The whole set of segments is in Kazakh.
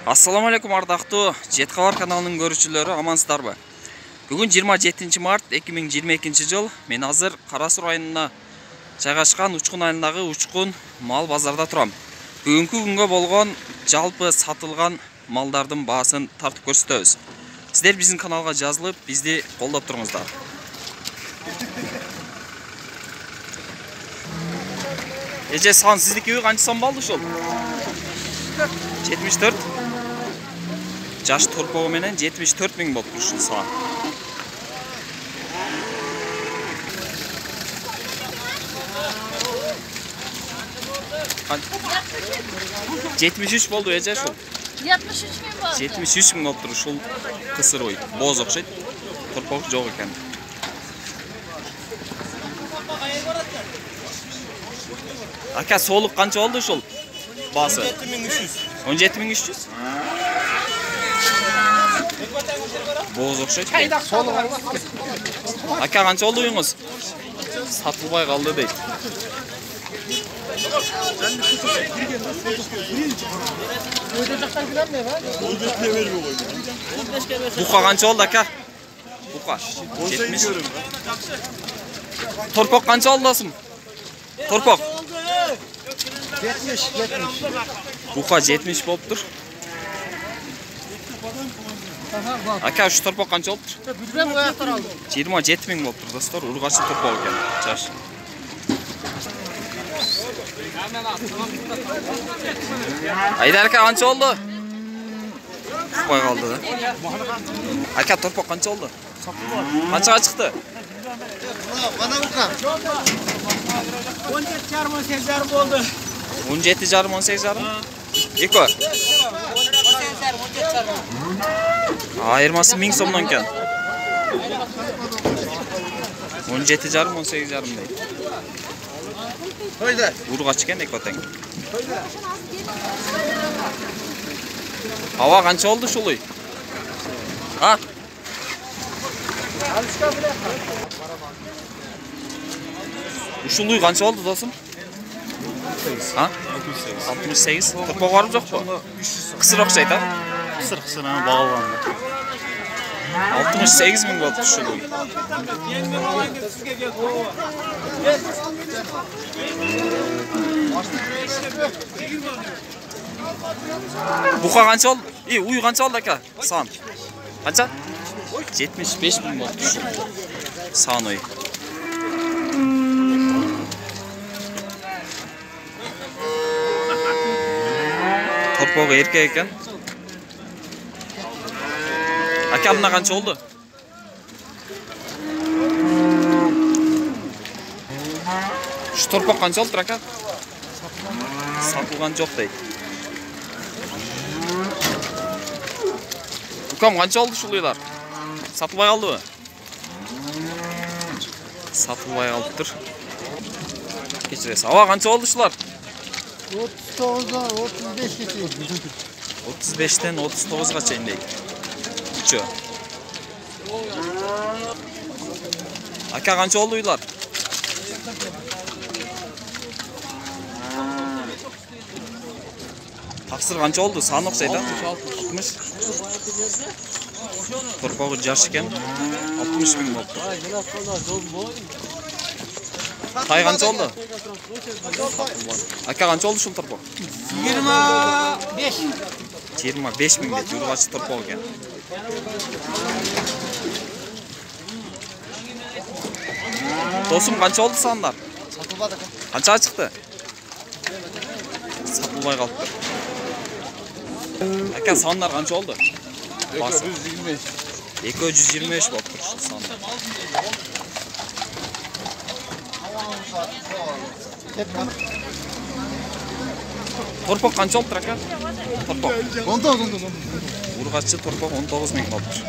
Assalamu alaikum ардактуу Жет Кабар каналынын көрүүчүлөрү, амансыздарбы? Бүгүн 27 март 2022 жыл. Мен азыр Кара Суу районуна жайгашкан Учкун айылындагы Учкун мал базарда турам. Бүгүнкү күнгө болгон жалпы сатылган малдардын баасын тартып көрсөтөбүз. Сиздер биздин каналга жазылып, бизди колдоп туруңуздар. Эже сан сиздики канча сан болду ушул? 74. Жаш торпогу менен 74 миң болуп ушул сан. Жетимиш үч болду эже ушул. 73 миң болду. 73 миң болуп ушул кысыр ой. Боз окшойт. Торпог жок экен. Ака соолук канча болду ушул? Басы 17300. Боз окшойт. Ака канча болду уюңуз? Сатылбай калды дейт. Бука канча болду ака? Бука 70. Торпок канча болду досум? Торпок 70. Бука 70 болуптур. Ака ушу торпок канча болуптур? Билбем, ояктар алды. 27 миң болуптур достор. Ургачы торпок экен. Жаш. Айдар ака канча болду? Кой калды да. Ака торпок канча болду? Канчага чыкты? Бана бука. 17,5 болду. 17,5-18,5. Эко. Айырмасы 1000 сомдон экен. 17,5-18,5 дейт. Койда. Ургач экен эко тең. Ава канча болду ушулуй? А? Ушулуй канча болду досум? А? 68. Торпок барып жокпу? Кысыр окшойт, а? Кысыр аны багалган. 68 миң болду ушулуй. Бука канча болду? Уй канча болду ака? Сан. Канча? 75 миң болду ушул. Сан ой. Торпогу эркек экен. Ака мына канча болду? Ушу торпок канча болду ака? Сатылган жок дейт. Укам канча болду ушулуйлар? Сатылбай калдыбы? Сатылбай калыптыр. Кечиресиз. Аба канча болду ушулар? 39'dan 35 geçiyor. 35'ten 39'a чейин дейт. Үчөө. Ака канча болду уйлар? Таксыр канча болду? Сан окшойт, а? 60. Торпогу жаш экен. 60 миң болуптур. Тай канча болду? Ака канча болду ушул торпок? 25. 25 миң дейт. Ургачы торпок экен. Досум канча болду сандар? Satılmadı. Канчага чыкты? Сатылбай калыптыр. Ака сандар канча болду? 225. 225 болуптур ушул сандар. Торпок канча болуптур ака? Торпок. 19. Ургачы торпок 19 миң болуптур.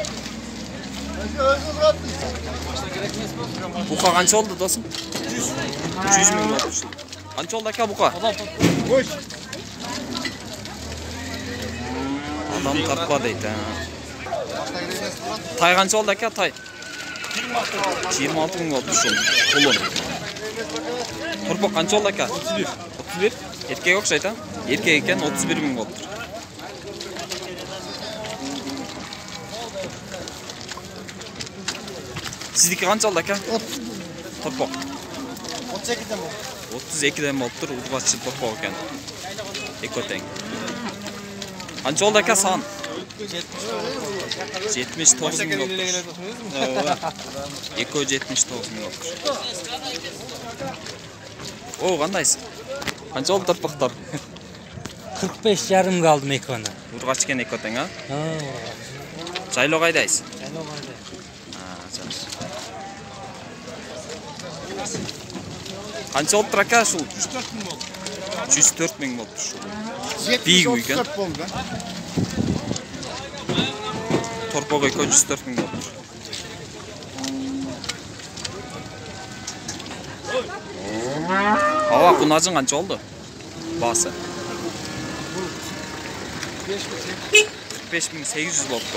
Бука канча болду досум? 100 миң болуптур ушул. Канча болду ака бука? Адам тарпа дейт. Тай канча болду ака? Тай 26 миң болуптур ушул. Кулун. Торпок канча болду ака? 31. Эркек окшойт, а? Эркек экен 31 миң болуптур. Sizdiki qanchalik aka? 30. Torpoq. 32'den bu. 32'den bo'lib tur, urg'ochi torpoq ekan. Ekoteng. Qancha oldi aka son? 79 ming bo'lib. Eko 79 ming bo'lib. O, qandaysiz? Qancha oldi torpoqlar? 45 yarım kaldım ekona. Urg'ochi ekan ekoteng, ha? Ha. Jaylo qaydaysiz? Aynoqayda. Ha, yaxshi. Qancha oldi aka shu? 104 ming bo'ldi. 104 ming bo'ldi shu. 34 bo'ldi. Torpoq eko 104 ming bo'ldi. Hava qunajın qancha oldi? Bası. 45.800 bo'ldi.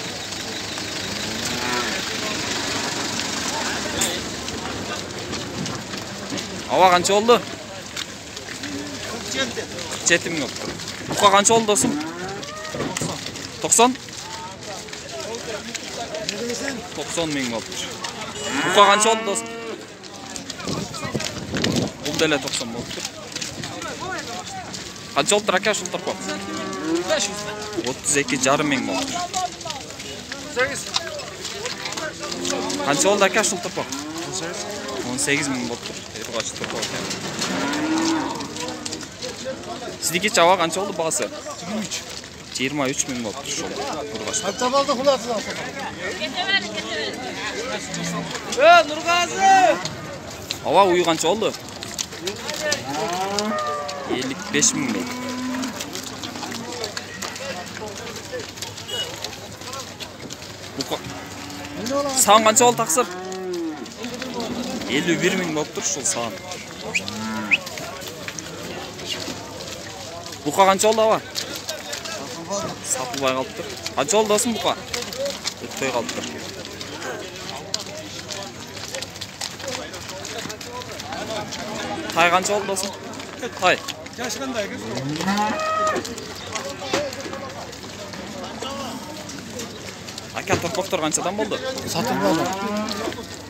Hava qancha oldi? 47 ming oldu. Buqa qancha oldi do'stim? 90? 90 ming oldu. Buqa qancha oldi do'stim? Bu da 90 oldu. Qancha oldi aka shu torpoq? 32,5 ming oldu. Qancha oldi aka shu torpoq? 18 ming oldu. Urg'ochi torpoq ekan. Sizniki chava qancha oldi bag'asi? 23 ming oldu shu urg'ochi. Qancha bo'ldi xulosasi? Nurg'azi! Hava uyu qancha oldi? 55 ming bo'ldi. Sağın qancha oldi taqsir? 51 ming bo'lib tur shu sağın. Buqa qancha oldi hava? Satılbay qolibdi. Qancha oldi do'stim buqa? O'tmay qolibdi. Tay qancha oldi do'stim? Tay. Yaş qanday? Aka torpoqlar qanchadan bo'ldi? Satılıb aldım.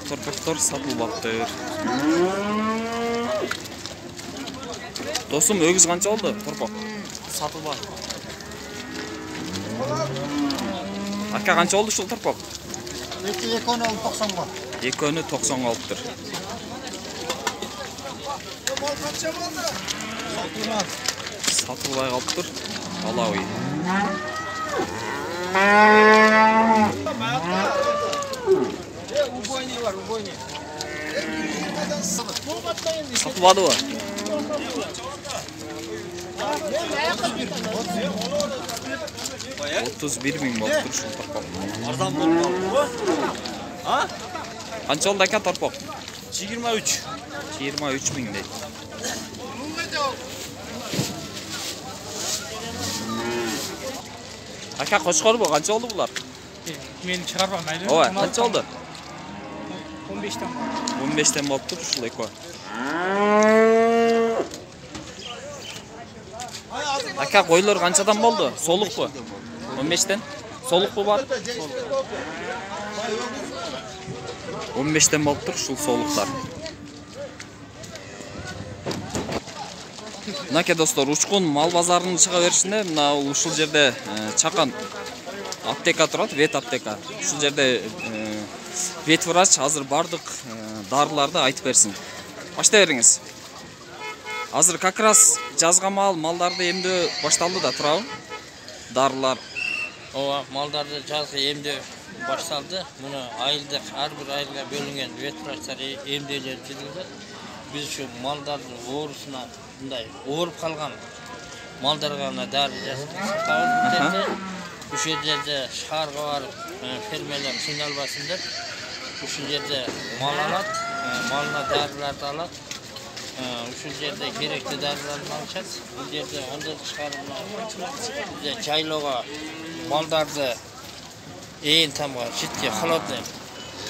Torpoqlar satılbaptır. Do'stum, ögüz qancha oldi? Torpoq. Satılbay. Aka qancha oldi shu torpoq? Ekonu 90 var. Ekoni 90 olibdir. Satılbay qolibdir. Alavi. Satılmadı mı? 31 ming bo'libdir shu torpoq. Arzon bo'ldi. Ha? Qancha oldi aka torpoq? 23. 23 ming deydi. Aka qo'chqor bu qancha oldi bular? Men chiqarmaydi. Ova, qancha oldi? 15 dan. 15 dan bo'lib tur shulay qo'y. Aka qo'ylar qanchadan bo'ldi? Soliq bu. 15 dan. Soliq bu bor. 15 dan bo'lib tur shu soliqlar. Naka dostlar, Uchqun mal bozorining chiqa berishinde mana ушул жерде Чакан аптека турат, вет аптека. Ушул жерде вет врач азыр бардык дарыларды айтып берсин. Баштай бериңиз. Азыр как раз жазга малдарды эмдөө башталды да турабы? Дарылар. Ооба, малдарды жазга эмдөө башталды. Муну айылдык ар бир айылга бөлүнгөн вет врачтар эмдөөлөр жүргүзөт. Biz şu maldarın oğrusuna oğurup kalgan maldarına deri satıyoruz. Bu şehirde şarkı var, fermeler sinyal basındır. Bu şehirde mal alat, malına deriler de alat. Bu şehirde gerekli derilerini alacağız. Bu şehirde onda çıkarımlar. Bize çayloğa maldardı eğil tamam, ciddi halotlu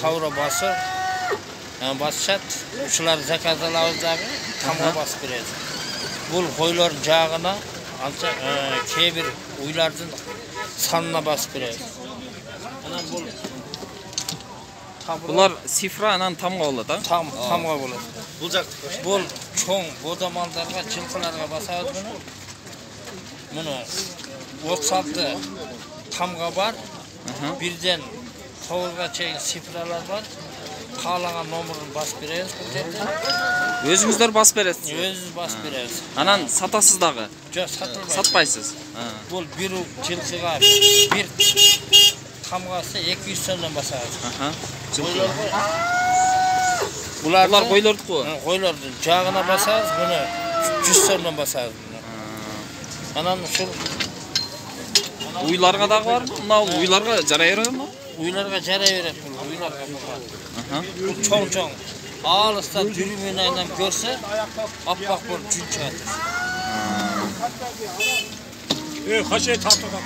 kavra bası. Basacak, şular zakat alavuzları tamam basıp veririz. Bu koyuların cağına ancak kebir uylardan sanına basıp veririz. Bu Булар сифра анан тамга болот, а? Tamga болады. Бұл жақ. Бұл чоң бода малдарға, жылқыларға басабыз бұны. Мұны 36 тамға бар. Бірден 9-ға чейін сифралар бар. Қалаған номерін басып береміз бұл жерде. Өзүңүздөр басып бересиз. Өзіміз басып береміз. Анан сатасыз дагы. Жоқ, сатылмайды. Сатпайсыз. Бұл бір жылқыға бір тамғасы 200 сомнан басабыз. Булар койлордуку. Койлордун жагына басабыз, бұны 100 сомнан басабыз. Анан ушул уйларга дагы бар. Мына уйларга жарай беретби? уйларға жарай берет бұл. Уйларға бұл чоң-чоң. Алыстан дүрімен айнам көрсе, аппақ болып жүн шығады. Қашай тартыған,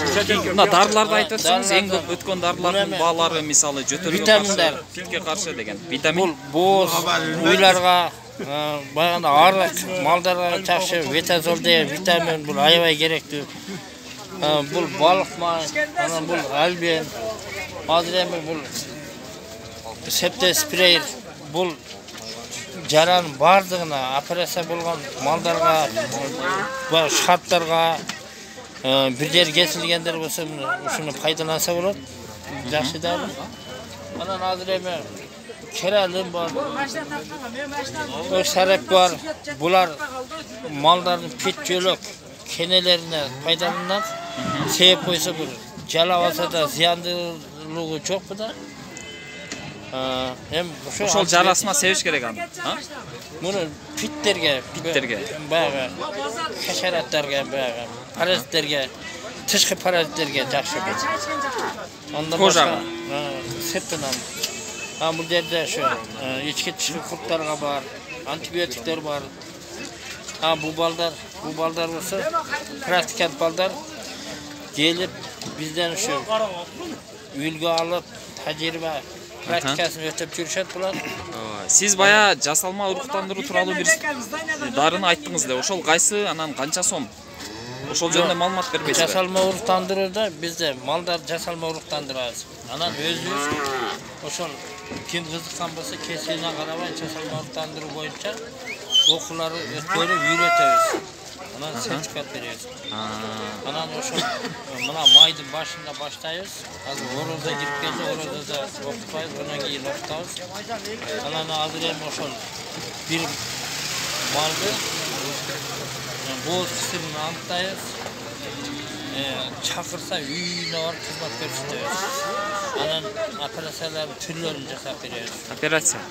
Мына дарыларды айтып өтсеңіз, ең көп өткен дарылардың бағалары мысалы жөтелге қаршы, питке қаршы деген. Витамин. Бұл уйларға, бағана арық малдарға жақсы ветазол деген витамин бұл аябай керекті. Бұл балық май, бұл альбен, адремі бұл септе спрейр, бұл жаран бардығына операция болған малдарға, шарттарға, бірдер кесілгендер болса, ұшыны пайдаланса болады, жақсы дәрі. Анан адремі керәлім бар, сарап бар, бұлар малдардың пет жөлік, кенелеріне пайдаланады. Себеп қойса бір жалап алса да зияндылығы жоқ бұ да. Ошол жарасына себеш керек аны. Мұны питтерге, бағы хашараттарға, бағы паразиттерге, тышқы паразиттерге жақсы бұл. Кожаға. Септінан. Бұл жерде ешке тышқы құрттарға бар, антибиотиктер бар. Бұл балдар болса, практикант балдар келіп, бізден үлгі алып, тәжірибе практикасын өтіп жүршет болады. Сіз бая жасалма ұрықтандыру туралы бір дарыны айттыңыз да. Ошол қайсы, анан қанша сом? Ошол жөнінде маалымат бербейсіз бе? Жасалма ұрықтандыруда бізде малдар жасалма ұрықтандырабыз. Анан өзіміз ошол ким қызыққан болса, кесене қарабай жасалма ұрықтандыру бойынша оқулары өткөрүп үйретебиз. Анан сертификат беребиз. Анан ошол мына майдын башында баштайбыз. Азыр ороза кирип келсе, орозада окутпайбыз, анан кийин окутабыз. Анан азыр эми ошол бир малды бооз кисимин аныктайбыз. Чакырса үйүнө барып кызмат көрсөтөбүз. Анан операциялардын түрлөрүн жасап беребиз. Операция.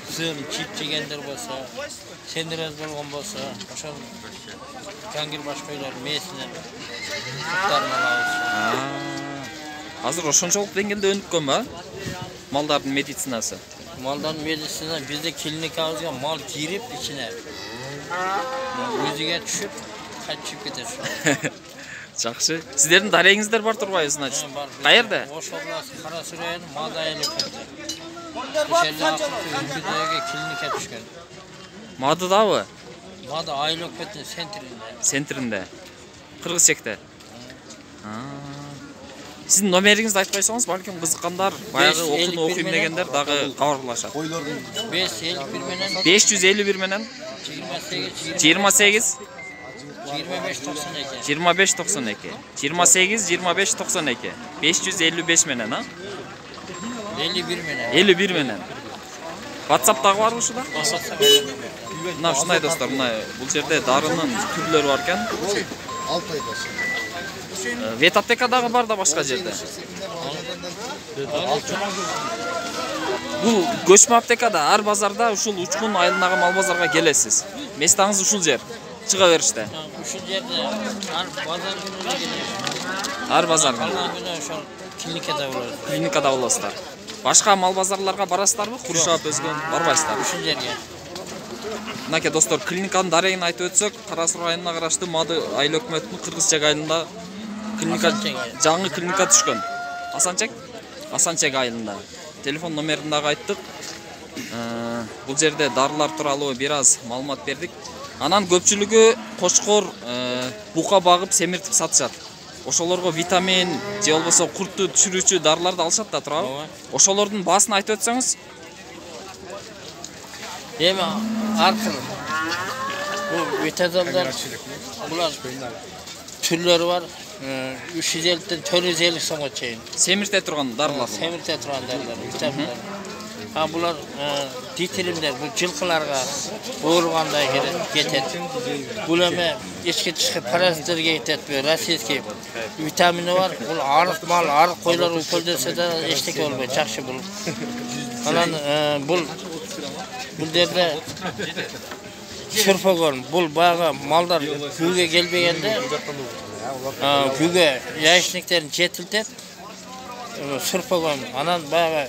Сым чип жегендер болса, сендероз болгон болса, ошол кангир башкойлор месинен туттарын алабыз. Азыр ошончолук деңгээлде өнүккөн ба? Малдардын медицинасы. Малдардын медицинасы бизде клиникабызга мал кирип ичине өзүгө түшүп, качып кетет. Жакшы. Сиздердин дарегиңиздер бар турбайбы, значит? Каерде? Ош областы Кара Суу району Мадайыл өкмөтү. Ошолда өлкөдөгү клиника түшкөн. Мадыдабы? Мады айыл өкмөтүнүн центринде. Кыргызчекте. Сиздин номериңизди айтып койсоңуз, балким кызыккандар, баягы окууну окуйм дегендер дагы кабарлашат. 551 менен 28 2592 28 2592 555 менен, 51 менен. WhatsApp дагы барбы ушуда? Мына ушундай достор, мына бул жерде дарынын түрлөрү бар экен. 6 айдасы. Ветаптека дагы бар да башка жерде. Бул көчмө аптекада ар базарда ушул Учкун айылындагы мал базарга келесиз. Местаңыз ушул жер. Чыга бериште. Ушул жерде ар базар күнү келебиз. Ар базар күнү. Ошол клиникада болобуз. Клиникада болосуздар. Башка мал базарларга барасыздарбы? Куршап өзгөн барбайсыздар. Ушул жерге. Мынакей достор, клиниканын дарегин айтып өтсөк, Кара Суу районуна караштуу Мады айыл өкмөтүнүн Кыргызчек айылында жаңы клиника түшкөн. Асанчек айылында. Телефон номерин дагы айттык. Бул жерде дарылар тууралуу бир аз маалымат бердик. Анан көпчүлүгү кошкор бука багып семиртип сатышат. ошолорго витамин же болбосо куртту түшүрүүчү дарыларды алышат да турабы? Ооба. Ошолордун баасын айтып өтсөңүз. Эми аркыл bu vitazallar bular türleri var. 350'den 450 so'mga чейин. Семирте турган дарылар. Semirte turan derler, vitaminler. Ha bular ditirimler, bu жылкыларга оорuganda кетет. Бул эме ички тышкы паразиттерге кетет, российский витамини бар. Бул арык мал, арык койлор өлкөлдөсө да эчтеке болбойт, жакшы бул. Анан бул жерде çırpagol, bul bayağı mallar köyge gelmegende köyge yaşlıkların jetiltet çırpagol anan bayağı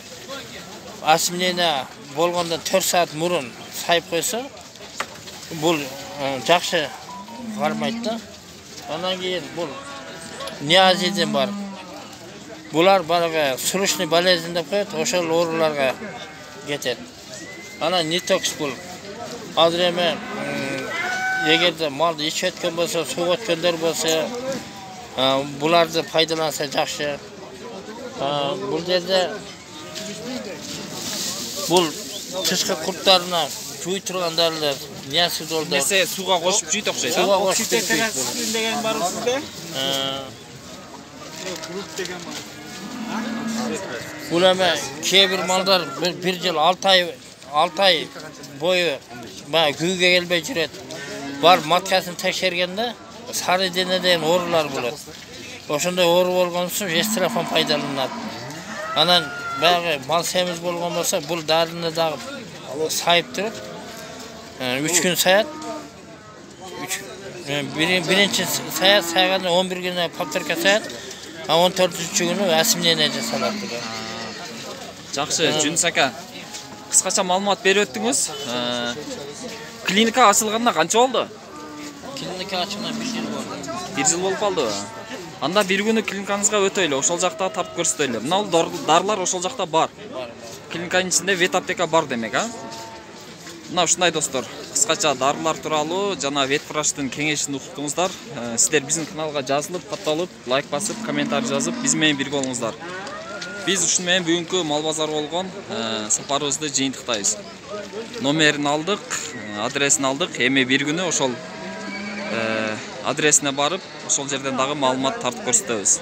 asimilyene bolgandan 4 saat murun sayıp koysa bul жақсы karmaydı. Ondan keyin bul Niyazi'den var. Bular bayağı suruşni bolезнь dep koyat, oşol orularga ketet. Ana nitox bul. Hazır eme egerde malды içip etken bolsa, suv etkenler bolsa, bulardı paydalansa жақсы. Bul yerde bul tышкы kurtlarına жуй турган дарылар, ниясы долдар. Несе суга кошуп жүйт окшойт, Суга кошуп деген бар сизде? Bul eme kebir mallar bir yıl 6 ay boyu köyge gelbey juret. Var matkaсын tekşergende sarı deneden orular bulat. Oşonday oru bolgon üçün restorafan paydalanat. Anan bayağı mal semiz bolgon bolsa bul darını da sayıp turup 3 gün sayat. Birinci sayat sayganda 11 güne paptırka sayat. 14-cü günü asimleyene jasalatты. Жақсы, Жүнүс ака. Кыскача маалымат берип өттүңүз. Клиника ачылганына канча болду? Klinika açımına 1 yıl oldu. 1 жыл болуп калды. Анда бир күнү клиникаңызга өтөйлү, ошол жакта тартып көрсөтөйлү. Мына дарылар ошол жакта бар. Клиниканын ичинде вет аптека бар демек, а? Мына ушундай достор, кыскача дарылар тууралуу жана вет врачтын кеңешин уктуңуздар. Сиздер биздин каналга жазылып, катталып, лайк басып, комментарий жазып, биз менен бирге болуңуздар. Biz ушун менен бүгүнкү мал базар болгон сапарыбызды жыйынтыктайбыз. Номерин алдык, адресин алдык. Эми бир күнү ошол адресине барып, ошол жерден дагы маалымат тартып көрсөтөбүз.